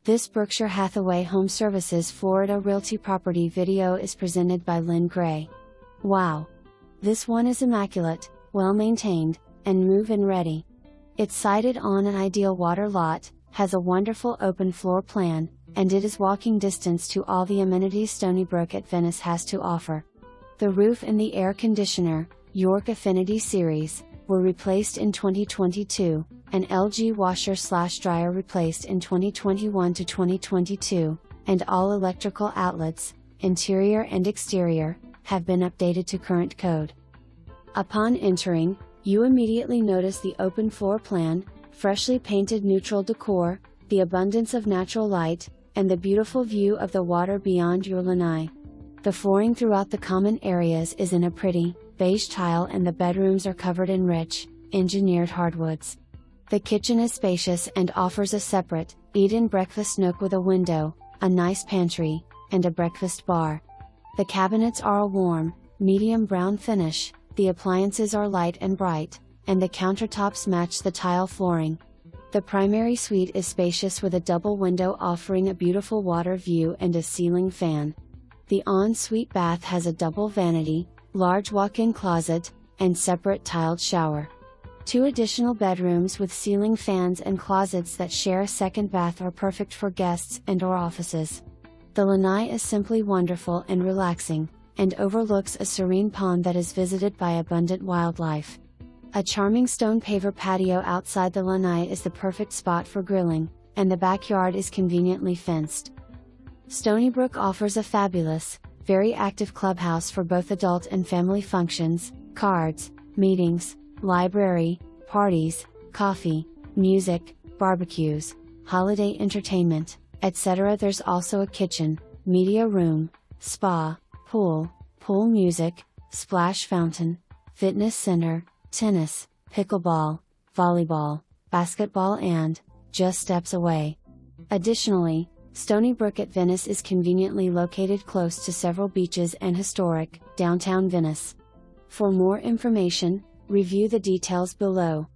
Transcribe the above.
This Berkshire Hathaway HomeServices Florida Realty property video is presented by Lynn Gray. Wow! This one is immaculate, well maintained, and move-in ready. It's sited on an ideal water lot, has a wonderful open floor plan, and it is walking distance to all the amenities Stoneybrook at Venice has to offer. The roof and the air conditioner, York Affinity Series, were replaced in 2022, an LG washer/dryer replaced in 2021 to 2022, and all electrical outlets, interior and exterior, have been updated to current code. Upon entering, you immediately notice the open floor plan, freshly painted neutral decor, the abundance of natural light, and the beautiful view of the water beyond your lanai. The flooring throughout the common areas is in a pretty, beige tile and the bedrooms are covered in rich, engineered hardwoods. The kitchen is spacious and offers a separate, eat-in breakfast nook with a window, a nice pantry, and a breakfast bar. The cabinets are a warm, medium brown finish, the appliances are light and bright, and the countertops match the tile flooring. The primary suite is spacious with a double window offering a beautiful water view and a ceiling fan. The en-suite bath has a double vanity, large walk-in closet, and separate tiled shower. 2 additional bedrooms with ceiling fans and closets that share a second bath are perfect for guests and/or offices. The lanai is simply wonderful and relaxing, and overlooks a serene pond that is visited by abundant wildlife. A charming stone paver patio outside the lanai is the perfect spot for grilling, and the backyard is conveniently fenced. Stoneybrook offers a fabulous, very active clubhouse for both adult and family functions, cards, meetings, library, parties, coffee, music, barbecues, holiday entertainment, etc. There's also a kitchen, media room, spa, pool music, splash fountain, fitness center, tennis, pickleball, volleyball, basketball and, just steps away. Additionally, Stoneybrook at Venice is conveniently located close to several beaches and historic, downtown Venice. For more information, review the details below.